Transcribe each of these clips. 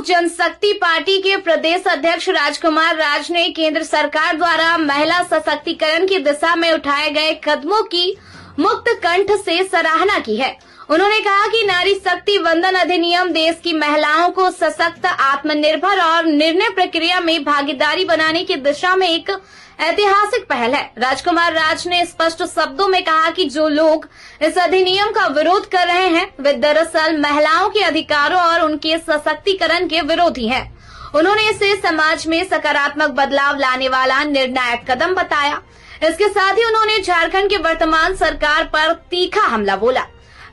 लोक जनशक्ति पार्टी के प्रदेश अध्यक्ष राजकुमार राज ने केंद्र सरकार द्वारा महिला सशक्तिकरण की दिशा में उठाए गए कदमों की मुक्त कंठ से सराहना की है। उन्होंने कहा कि नारी शक्ति वंदन अधिनियम देश की महिलाओं को सशक्त, आत्मनिर्भर और निर्णय प्रक्रिया में भागीदारी बनाने की दिशा में एक ऐतिहासिक पहल है। राजकुमार राज ने स्पष्ट शब्दों में कहा कि जो लोग इस अधिनियम का विरोध कर रहे हैं वे दरअसल महिलाओं के अधिकारों और उनके सशक्तिकरण के विरोधी हैं। उन्होंने इसे समाज में सकारात्मक बदलाव लाने वाला निर्णायक कदम बताया। इसके साथ ही उन्होंने झारखंड की वर्तमान सरकार पर तीखा हमला बोला।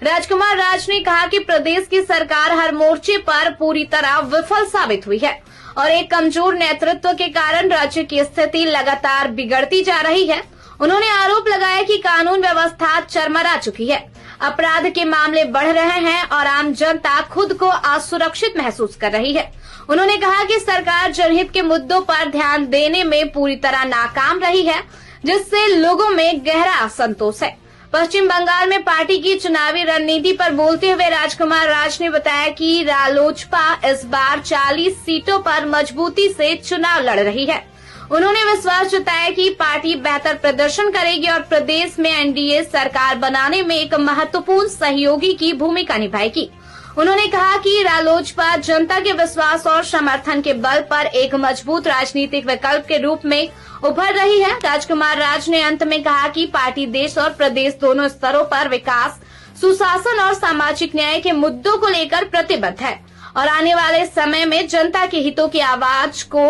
राजकुमार राज ने कहा कि प्रदेश की सरकार हर मोर्चे पर पूरी तरह विफल साबित हुई है और एक कमजोर नेतृत्व के कारण राज्य की स्थिति लगातार बिगड़ती जा रही है। उन्होंने आरोप लगाया कि कानून व्यवस्था चरमरा चुकी है, अपराध के मामले बढ़ रहे हैं और आम जनता खुद को असुरक्षित महसूस कर रही है। उन्होंने कहा कि सरकार जनहित के मुद्दों पर ध्यान देने में पूरी तरह नाकाम रही है, जिससे लोगों में गहरा असंतोष है। पश्चिम बंगाल में पार्टी की चुनावी रणनीति पर बोलते हुए राजकुमार राज ने बताया कि रालोजपा इस बार 40 सीटों पर मजबूती से चुनाव लड़ रही है। उन्होंने विश्वास जताया कि पार्टी बेहतर प्रदर्शन करेगी और प्रदेश में एनडीए सरकार बनाने में एक महत्वपूर्ण सहयोगी की भूमिका निभाएगी। उन्होंने कहा कि रालोजपा जनता के विश्वास और समर्थन के बल पर एक मजबूत राजनीतिक विकल्प के रूप में उभर रही है। राजकुमार राज ने अंत में कहा कि पार्टी देश और प्रदेश दोनों स्तरों पर विकास, सुशासन और सामाजिक न्याय के मुद्दों को लेकर प्रतिबद्ध है और आने वाले समय में जनता के हितों की आवाज को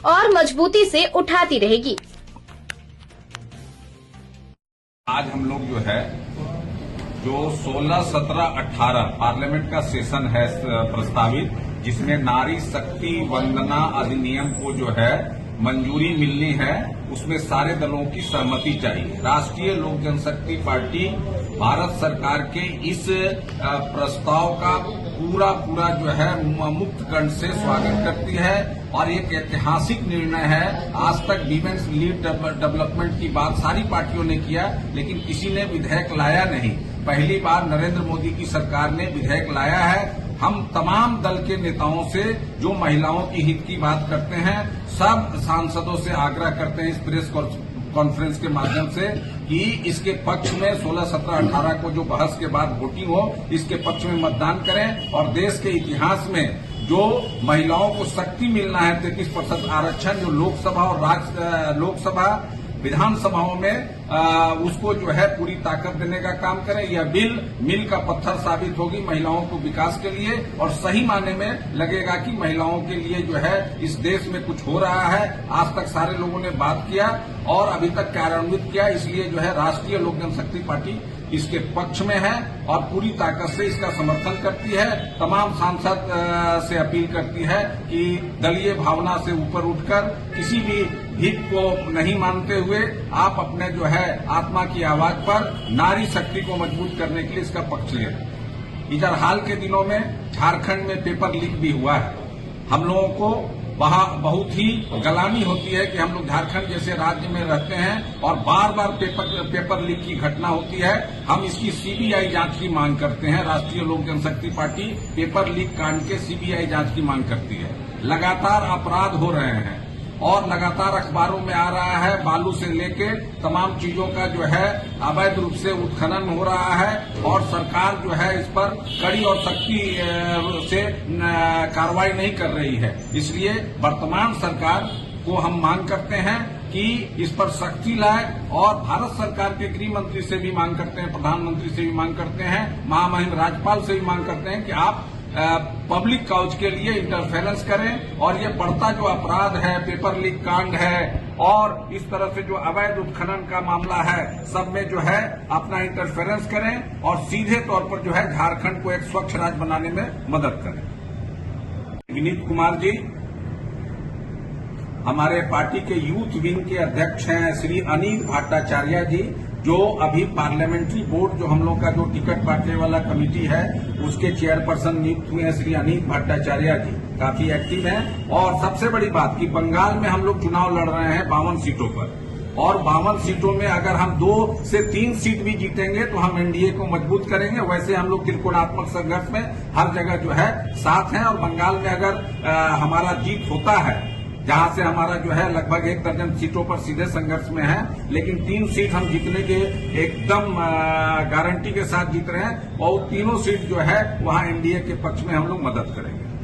और मजबूती से उठाती रहेगी। आज हम लोग जो 16, 17, 18 पार्लियामेंट का सेशन है प्रस्तावित, जिसमें नारी शक्ति वंदना अधिनियम को मंजूरी मिलनी है, उसमें सारे दलों की सहमति चाहिए। राष्ट्रीय लोक जनशक्ति पार्टी भारत सरकार के इस प्रस्ताव का पूरा मुक्त कंठ से स्वागत करती है और एक ऐतिहासिक निर्णय है। आज तक वीमेन्स लीड डेवलपमेंट की बात सारी पार्टियों ने किया, लेकिन किसी ने विधेयक लाया नहीं। पहली बार नरेंद्र मोदी की सरकार ने विधेयक लाया है। हम तमाम दल के नेताओं से जो महिलाओं की हित की बात करते हैं, सब सांसदों से आग्रह करते हैं इस प्रेस कॉन्फ्रेंस के माध्यम से कि इसके पक्ष में 16, 17, 18 को जो बहस के बाद वोटिंग हो, इसके पक्ष में मतदान करें और देश के इतिहास में जो महिलाओं को शक्ति मिलना है 33% आरक्षण, जो लोकसभा और लोकसभा विधानसभाओं में उसको पूरी ताकत देने का काम करें। यह बिल मील का पत्थर साबित होगी महिलाओं को विकास के लिए और सही मायने में लगेगा कि महिलाओं के लिए इस देश में कुछ हो रहा है। आज तक सारे लोगों ने बात किया और अभी तक कार्यान्वित किया, इसलिए राष्ट्रीय लोक जनशक्ति पार्टी इसके पक्ष में है और पूरी ताकत से इसका समर्थन करती है। तमाम सांसद से अपील करती है कि दलीय भावना से ऊपर उठकर किसी भी हित को नहीं मानते हुए आप अपने आत्मा की आवाज पर नारी शक्ति को मजबूत करने के लिए इसका पक्ष लें। इधर हाल के दिनों में झारखंड में पेपर लीक भी हुआ है। हम लोगों को वहां बहुत ही गलानी होती है कि हम लोग झारखंड जैसे राज्य में रहते हैं और बार बार पेपर लीक की घटना होती है। हम इसकी सीबीआई जांच की मांग करते हैं। राष्ट्रीय लोक जनशक्ति पार्टी पेपर लीक कांड के सीबीआई जांच की मांग करती है। लगातार अपराध हो रहे हैं और लगातार अखबारों में आ रहा है, बालू से लेके तमाम चीजों का अवैध रूप से उत्खनन हो रहा है और सरकार इस पर कड़ी और सख्ती से कार्रवाई नहीं कर रही है। इसलिए वर्तमान सरकार को हम मांग करते हैं कि इस पर सख्ती लाए और भारत सरकार के गृह मंत्री से भी मांग करते हैं, प्रधानमंत्री से भी मांग करते हैं, महामहिम राज्यपाल से भी मांग करते हैं कि आप पब्लिक काउज के लिए इंटरफेरेंस करें और ये बढ़ता जो अपराध है, पेपर लीक कांड है और इस तरह से जो अवैध उत्खनन का मामला है, सब में अपना इंटरफेरेंस करें और सीधे तौर पर झारखंड को एक स्वच्छ राज्य बनाने में मदद करें। विनीत कुमार जी हमारे पार्टी के यूथ विंग के अध्यक्ष हैं। श्री अनिल भट्टाचार्य जी जो अभी पार्लियामेंट्री बोर्ड जो हम लोग का जो टिकट बांटने वाला कमेटी है उसके चेयरपर्सन नियुक्त हुए हैं। श्री अनिल भट्टाचार्य जी काफी एक्टिव हैं और सबसे बड़ी बात कि बंगाल में हम लोग चुनाव लड़ रहे हैं 52 सीटों पर और 52 सीटों में अगर हम 2 से 3 सीट भी जीतेंगे तो हम एनडीए को मजबूत करेंगे। वैसे हम लोग त्रिकोणात्मक संघर्ष में हर जगह जो है साथ हैं, और बंगाल में अगर हमारा जीत होता है, जहां से हमारा जो है लगभग 1 दर्जन सीटों पर सीधे संघर्ष में है, लेकिन 3 सीट हम जीतने के एकदम गारंटी के साथ जीत रहे हैं, और तीनों सीट जो है वहां एनडीए के पक्ष में हम लोग मदद करेंगे।